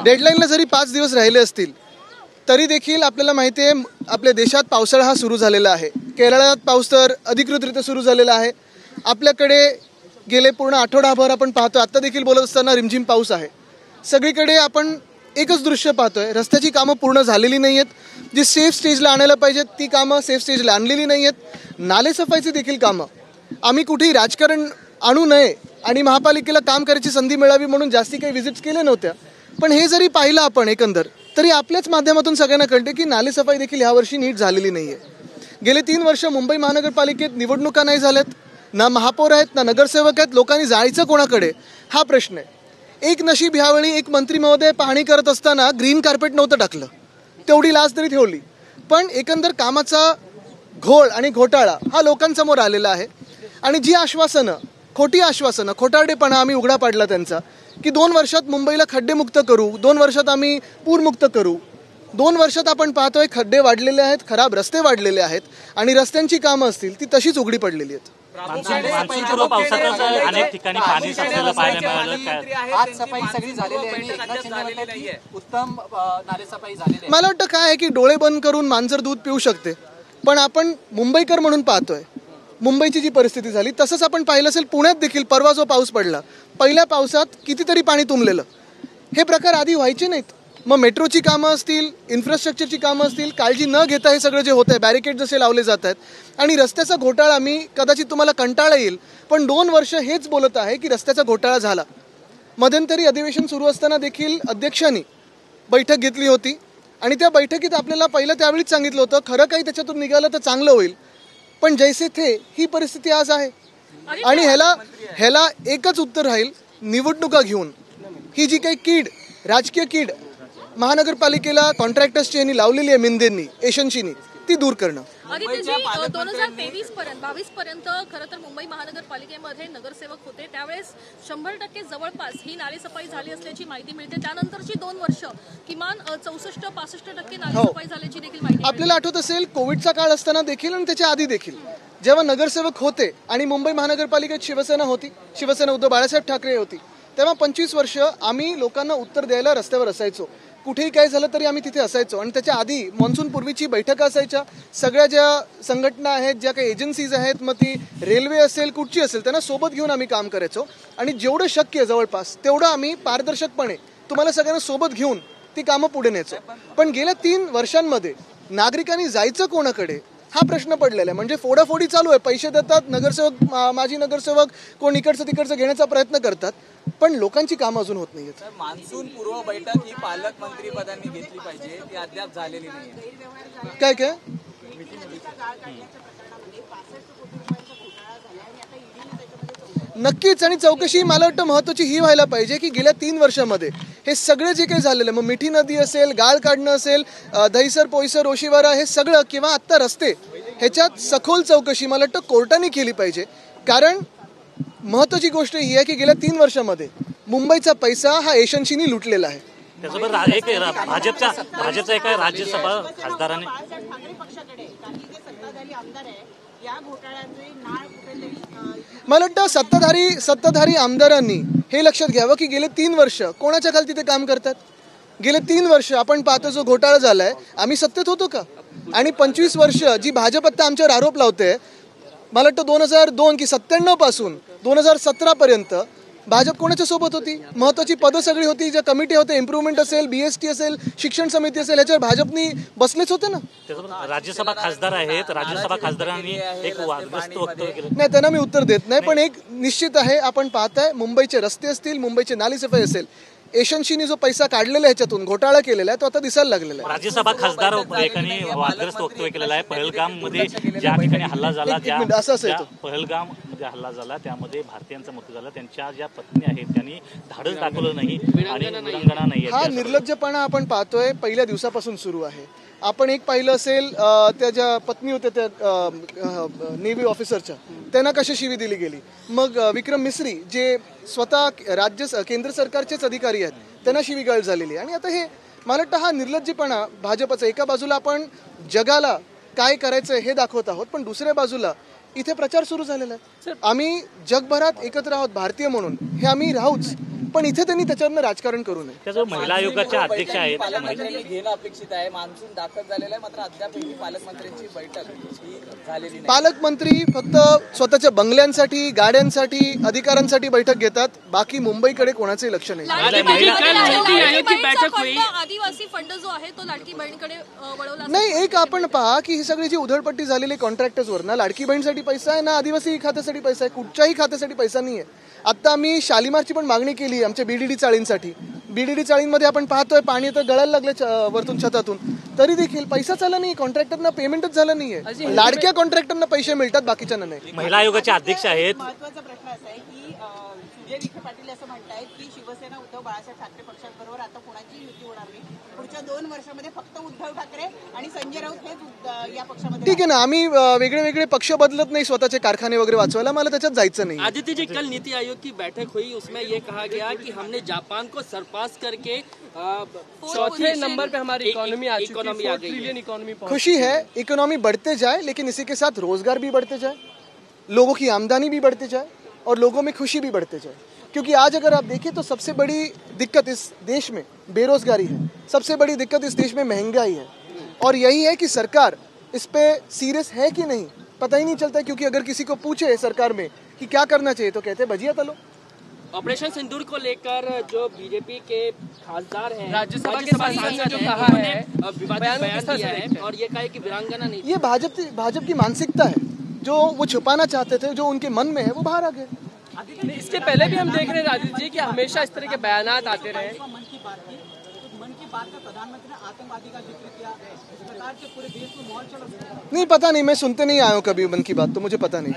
डेडलाईनला जरी 5 दिवस राहिले असतील तरी देखील आपल्याला माहिती आहे आपल्या देशात पावसाळा हा सुरू झालेला आहे. केरळात पाऊस तर अधिकृतरित्या सुरू झालेला आहे. आपल्याकडे गेले पूर्ण आठवडाभर आपण पाहतो, आत्ता देखील बोलत असताना रिमझिम पाऊस आहे. सगळीकडे आपण एकच दृश्य पाहतोय, रस्त्याची कामं पूर्ण झालेली नाही आहेत. जी सेफ स्टेजला आणायला पाहिजेत ती कामं सेफ स्टेजला आणलेली नाही आहेत. नालेसफाईची देखील कामं आम्ही कुठेही राजकारण आणू नये आणि महापालिकेला काम करायची संधी मिळावी म्हणून जास्ती काही व्हिजिट्स केल्या नव्हत्या. पण हे जरी पाहिलं आपण एकंदर तरी आपल्याच माध्यमातून सगळ्यांना कळते की नालेसफाई देखील यावर्षी नीट झालेली नाही आहे. गेले 3 वर्ष मुंबई महानगरपालिकेत निवडणुका नाही झाल्यात, ना महापौर आहेत ना नगरसेवक आहेत. लोकांनी जायचं कोणाकडे हा प्रश्न आहे. एक नशीब ह्यावेळी एक मंत्री महोदय पाहणी करत असताना ग्रीन कार्पेट नव्हतं टाकलं, तेवढी लाज तरी ठेवली. पण एकंदर कामाचा घोळ आणि घोटाळा हा लोकांसमोर आलेला आहे. आणि जी आश्वासनं, खोटी आश्वासनं, खोटारडेपणा आम्ही उघडा पाडला त्यांचा की 2 वर्षात मुंबईला खड्डेमुक्त करू, 2 वर्षात आम्ही पूरमुक्त करू. 2 वर्षात आपण पाहतोय खड्डे वाढलेले आहेत, खराब रस्ते वाढलेले आहेत आणि रस्त्यांची कामं असतील ती तशीच उघडी पडलेली आहेत. मान्सूनपूर्व पावसातच अनेक ठिकाणी पाणी साचलेलं पाहायला मिळालं. आज सफाई सगळी झालेली आहे, उत्तम नालेसफाई झालेली आहे. मला वाटतं काय आहे की डोळे बंद करून मांजर दूध पिऊ शकते, पण आपण मुंबईकर म्हणून पाहतोय मुंबईची जी परिस्थिती झाली. तसंच आपण पाहिलं असेल पुण्यात देखील परवा जो पाऊस पडला, पहिल्या पावसात कितीतरी पाणी तुंबलेलं. हे प्रकार आधी व्हायचे नाहीत. मग मेट्रोची कामं असतील, इन्फ्रास्ट्रक्चरची कामं असतील, काळजी न घेता हे सगळं जे होत आहे, बॅरिकेड जसे लावले जात आहेत आणि रस्त्याचा घोटाळा, मी कदाचित तुम्हाला कंटाळा येईल पण 2 वर्ष हेच बोलत आहे की रस्त्याचा घोटाळा झाला. मध्यंतरी अधिवेशन सुरू असताना देखील अध्यक्षांनी बैठक घेतली होती आणि त्या बैठकीत आपल्याला पहिलं त्यावेळीच सांगितलं होतं खरं काही त्याच्यातून निघालं तर चांगलं होईल. पण जैसे थे ही परिस्थिती आज आहे आणि ह्याला एकच उत्तर राहील, निवडणुका घेऊन ही जी काही कीड, राजकीय कीड महानगरपालिकेला कॉन्ट्रॅक्टर्सची यांनी लावलेली आहे, मिंदेंनी, एशन्सीनी, ती दूर करणं. 2023 पर्यंत 22 पर्यंत खरं तर मुंबई महानगरपालिकेमध्ये नगरसेवक होते, त्यावेळेस 100% जवळपास ही नालेसफाई झाली असल्याची माहिती मिळते. त्यानंतरची 2 वर्ष किमान 64-65% नालेसफाई झाल्याची देखील माहिती. आपल्याला आठवत असेल कोविडचा काळ असताना देखील आणि त्याच्या आधी देखील जेव्हा नगरसेवक होते आणि मुंबई महानगरपालिकेत शिवसेना होती, शिवसेना उद्धव बाळासाहेब ठाकरे होती, तेव्हा 25 वर्ष आम्ही लोकांना उत्तर द्यायला रस्त्यावर असायचो. कुठेही काय झालं तरी आम्ही तिथे असायचो आणि त्याच्या आधी मॉन्सून पूर्वीची बैठका असायच्या. सगळ्या ज्या संघटना आहेत, ज्या काही एजन्सीज आहेत, मग ती रेल्वे असेल, कुठची असेल, त्यांना सोबत घेऊन आम्ही काम करायचो आणि जेवढं शक्य आहे जवळपास तेवढं आम्ही पारदर्शकपणे तुम्हाला सगळ्यांना सोबत घेऊन ती कामं पुढे न्यायचो. पण गेल्या 3 वर्षांमध्ये नागरिकांनी जायचं कोणाकडे हा प्रश्न पडलेला आहे. म्हणजे फोडाफोडी चालू आहे, पैसे देतात नगरसेवक, माजी नगरसेवक कोण इकडचं तिकडचं घेण्याचा प्रयत्न करतात, पण लोकांची कामं अजून होत नाहीयेत. मान्सून पूर्व बैठक ही पालकमंत्री पदांनी घेतली पाहिजे, ती अद्याप झालेली नाही. काय काय नक्कीच. आणि चौकशी मला वाटतं महत्त्वाची ही व्हायला पाहिजे की गेल्या 3 वर्षामध्ये हे सगळं जे काही झालेलं आहे, मग मिठी नदी असेल, गाळ काढणं असेल, दहिसर, पोईसर, ओशिवारा, हे सगळं किंवा आत्ता रस्ते, ह्याच्यात सखोल चौकशी मला वाटतं कोर्टाने केली पाहिजे. कारण महत्त्वाची गोष्ट ही आहे की गेल्या 3 वर्षामध्ये मुंबईचा पैसा हा एशन्सीनी लुटलेला आहे. त्यासोबत एक भाजपचा एका राज्यसभा खासदाराने मला वाटतं सत्ताधारी आमदारांनी हे लक्षात घ्यावं की गेले 3 वर्ष कोणाच्या खाली तिथे काम करतात. गेले 3 वर्ष आपण पाहतो जो घोटाळा झालाय, आम्ही सत्तेत होतो का? आणि 25 वर्ष जी भाजप आता आमच्यावर आरोप लावते, मला वाटतं 2002 की 97 पासून 2017 पर्यंत भाजप कोणाच्या सोबत होती? महत्वाची पदं सगळी होती, ज्या कमिटी होते, इम्प्रुव्हमेंट असेल, BST असेल, शिक्षण समिती असेल, याच्यावर भाजपनी बसलेच होते ना. राज्यसभा खासदार आहेत, राज्यसभा खासदारांनी एक वादग्रस्त वक्तव्य केलं. नाही, त्यांना मी उत्तर देत नाही, पण एक निश्चित आहे, आपण पाहताय मुंबईचे रस्ते असतील, मुंबईचे नालीसफाई असेल, एशन्सीने जो पैसा काढलेला आहे, ह्याच्यातून घोटाळा केलेला आहे, तो आता दिसायला लागलेला आहे. राज्यसभा खासदार एकाने वादग्रस्त वक्तव्य केलेलं आहे. पहलगाम मध्ये ज्या ठिकाणी हल्ला झाला, पहलगाम मध्ये हल्ला झाला, त्यामध्ये भारतीयांचा मृत्यू झाला, त्यांच्या ज्या पत्नी आहेत त्यांनी धाडस दाखवलं नाही आणि विरंगणा नाही. हा निर्लज्जपणा आपण पाहतोय पहिल्या दिवसापासून सुरू आहे. आपण एक पाहिलं असेल, त्या ज्या पत्नी होत्या त्या नेव्ही ऑफिसरच्या, त्यांना कशी शिवी दिली गेली. मग विक्रम मिस्री जे स्वतः केंद्र सरकारचेच अधिकारी आहेत, त्यांना शिवीगाळ झालेली. आणि आता हे मला वाटतं हा निर्लज्जपणा भाजपचा. एका बाजूला आपण जगाला काय करायचं हे दाखवत आहोत, पण दुसऱ्या बाजूला इथे प्रचार सुरू झालेला आहे. आम्ही जगभरात एकत्र आहोत भारतीय म्हणून, हे आम्ही राहूच, पण इथे त्यांनी त्याच्यावरनं राजकारण करू नये. त्याचं महिला आयोगाच्या अध्यक्ष आहेत. पालकमंत्र्यांनी घेणं अपेक्षित आहे. मान्सून दाखल झालेला आहे, मात्र अद्याप ही पालकमंत्र्यांची बैठक ही झालेली नाही. पालकमंत्री फक्त स्वतःच्या बंगल्यांसाठी, गाड्यांसाठी, अधिकारांसाठी बैठक घेतात. बाकी मुंबईकडे कोणाचंही लक्ष नाही. आदिवासी फंड जो आहे तो लाडकी बहीणकडे वळवला नाही. एक आपण पहा की ही सगळी जी उधळपट्टी झालेली कॉन्ट्रॅक्टर्सवर ना लाडकी बहीणसाठी पैसा आहे ना आदिवासी खात्यासाठी पैसा आहे. कुठच्याही खात्यासाठी पैसा नाही आहे. आता आम्ही शालिमारची पण मागणी केली आहे आमच्या BDD चाळींसाठी. BDD चाळींमध्ये आपण पाहतोय पाणी तर गळायला लागले वरतून छतातून, तरी देखील पैसाच आला नाही. कॉन्ट्रॅक्टरना पेमेंटच झालं नाहीये. लाडक्या कॉन्ट्रॅक्टरना पैसे मिळतात, बाकीच्यांना नाही. महिला आयोगाचे अध्यक्ष आहेत. महत्त्वाचा प्रश्न असा आहे की सुजय विखे पाटील असं म्हणतायत की शिवसेना उद्धव बाळासाहेब ठाकरे पक्षांबरोबर आता कोणाची युती होणार नाही. पुढच्या 2 वर्षामध्ये फक्त उद्धव ठाकरे आणि संजय राऊत हेच या पक्षामध्ये. ठीक आहे ना, आम्ही वेगळे वेगळे पक्ष बदलत नाही स्वतःचे कारखाने वगैरे वाचवायला. मला त्याच्यात जायचं नाही. आदित्य जी, कल नीति आयोग की बैठक हुई, उसमें ये कहा गया कि हमने जापान को सरपास करके चौथे नंबर पे हमारी इकोनॉमी आ चुकी है, 4 ट्रिलियन इकोनॉमी. खुशी है, इकोनॉमी बढ़ते जाए, लेकिन इसी के साथ रोजगार भी बढ़ते जाए, लोगों की आमदनी भी बढ़ते जाए और लोगों में खुशी भी बढ़ते जाए. क्योंकि आज अगर आप देखें तो सबसे बड़ी दिक्कत इस देश में बेरोजगारी है, सबसे बड़ी दिक्कत इस देश में महंगाई है. और यही है कि सरकार इस पे सीरियस है कि नहीं पता ही नहीं चलता. क्योंकि अगर किसी को पूछे सरकार में कि क्या करना चाहिए तो कहते हैं भजिया तलो. ऑपरेशन सिंदूर को लेकर जो बीजेपी के खासदार हैं, राज्यसभा के सांसद जो कहा है, विवादित बयान दिया है और ये कहा है कि वीरांगना नहीं. ये भाजपा की मानसिकता है. जो वो छुपाना चाहते थे, जो उनके मन में है, वो बाहर आ गए. इसके पहले भी हम देख रहे हैं राजीव जी कि हमेशा इस तरह के बयानात आते रहे. मन की बात में प्रधानमंत्री ने आतंकवादी का जिक्र किया. इस प्रकार से पूरे देश में माहौल चल रहा है. नहीं, पता नहीं, मैं सुनते नहीं आया हूँ कभी मन की बात, तो मुझे पता नहीं.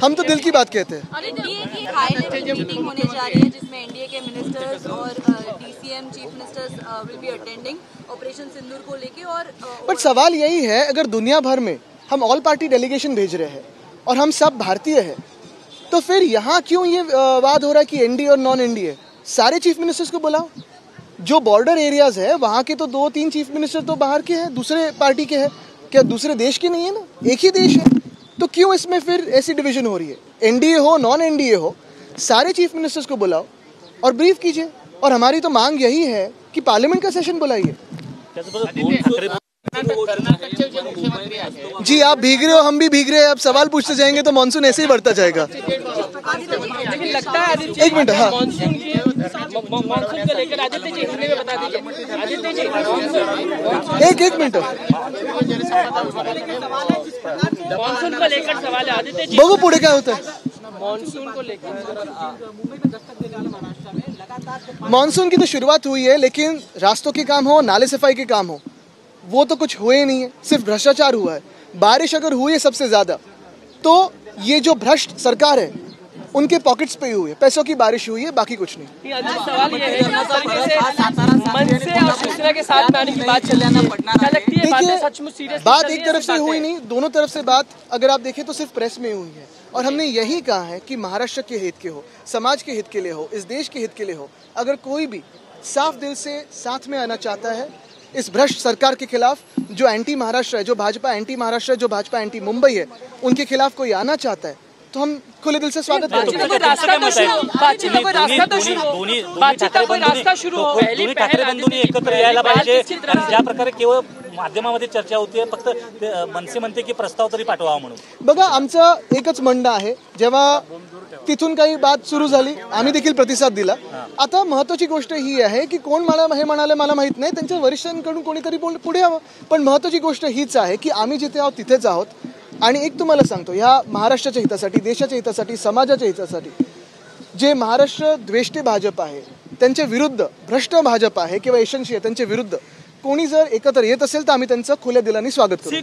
हम तो दिल की बात कहते हैं. एनडीए की हाई लेवल मीटिंग होने जा रही है जिसमें एनडीए के मिनिस्टर्स और DCM chief ministers will be attending operation Sindoor को लेके. और बट सवाल यही है, अगर दुनिया भर में हम ऑल पार्टी डेलीगेशन भेज रहे हैं और हम सब भारतीय हैं, तो फिर यहाँ क्यों ये वाद हो रहा है कि एनडीए और नॉन एनडीए? सारे चीफ मिनिस्टर्स को बुलाओ. जो बॉर्डर एरियाज है वहाँ के तो 2-3 चीफ मिनिस्टर तो बाहर के हैं, दूसरे पार्टी के हैं. क्या दूसरे देश के नहीं है ना? एक ही देश है. तो क्यों इसमें फिर ऐसी डिवीजन हो रही है? एनडीए हो नॉन एनडीए हो, सारे चीफ मिनिस्टर्स को बुलाओ और ब्रीफ कीजिए. और हमारी तो मांग यही है कि पार्लियामेंट का सेशन बुलाइए. जी, आप भीग रहे हो, हम भी भीग रहे हैं. अब सवाल पूछते जाएंगे तो मानसून ऐसे ही बढ़ता जाएगा. लेकिन लगता है एक मिनट. हाँ, मानसून को लेकर आदित्य जी हिंदी में बता दीजिए. आदित्य जी, एक मिनट. मानसून को लेकर सवाल है आदित्य जी. बघू पुढे काय होतं. मानसून को लेकर मुंबई में दस्तक देने वाला महाराष्ट्र में लगातार मानसून की तो शुरुआत हुई है, लेकिन रास्तों के काम हो, नाले सफाई के काम हो, वो तो कुछ हुए नहीं है. सिर्फ भ्रष्टाचार हुआ है. बारिश अगर हुई है सबसे ज्यादा, तो ये जो भ्रष्ट सरकार है उनके पॉकेट्स पे ही हुई है, पैसों की बारिश हुई है, बाकी कुछ नहीं. सवाल ये है, जिस तरीके से मन से और शिवसेना के साथ में आने की बात चल रही है, क्या लगती है बातें सचमुच सीरियस? बात एक तरफ से हुई नहीं, दोनों तरफ से बात अगर आप देखें तो सिर्फ प्रेस में हुई है. और हमने यही कहा है कि महाराष्ट्र के हित के हो, समाज के हित के लिए हो, इस देश के हित के लिए हो, अगर कोई भी साफ दिल से साथ में आना चाहता है इस भ्रष्ट सरकार के खिलाफ, जो एंटी महाराष्ट्र है, जो भाजपा एंटी महाराष्ट्र है, जो भाजपा एंटी मुंबई है, उनके खिलाफ कोई आना चाहता है, तो हम खुले दिल से स्वागत करेंगे. दोन्ही ठाकरे बंधूंनी एकत्र यायला पाहिजे. आणि ज्या प्रकारे केवळ माध्यमामध्ये चर्चा होतीये, फक्त मनसे म्हणते की प्रस्ताव तरी पाठवावा म्हणून. बघा, आमचं एकच म्हणणं आहे, जेव्हा तिथून काही बात सुरू झाली आम्ही देखील प्रतिसाद दिला. आता महत्वाची गोष्ट ही आहे की कोण मला हे म्हणाले मला माहित नाही, त्यांच्या वरिष्ठांकडून कोणीतरी पुढे यावं. पण महत्वाची गोष्ट हीच आहे की आम्ही जिथे आहोत तिथेच आहोत. आणि एक तुम्हाला सांगतो, ह्या महाराष्ट्राच्या हितासाठी, देशाच्या हितासाठी, समाजाच्या हितासाठी जे महाराष्ट्र द्वेष्टे भाजप आहे त्यांच्या विरुद्ध, भ्रष्ट भाजप आहे किंवा एशनशी आहे त्यांच्या विरुद्ध कोणी जर एकत्र येत असेल तर आम्ही त्यांचं खुल्या दिलाने स्वागत करू.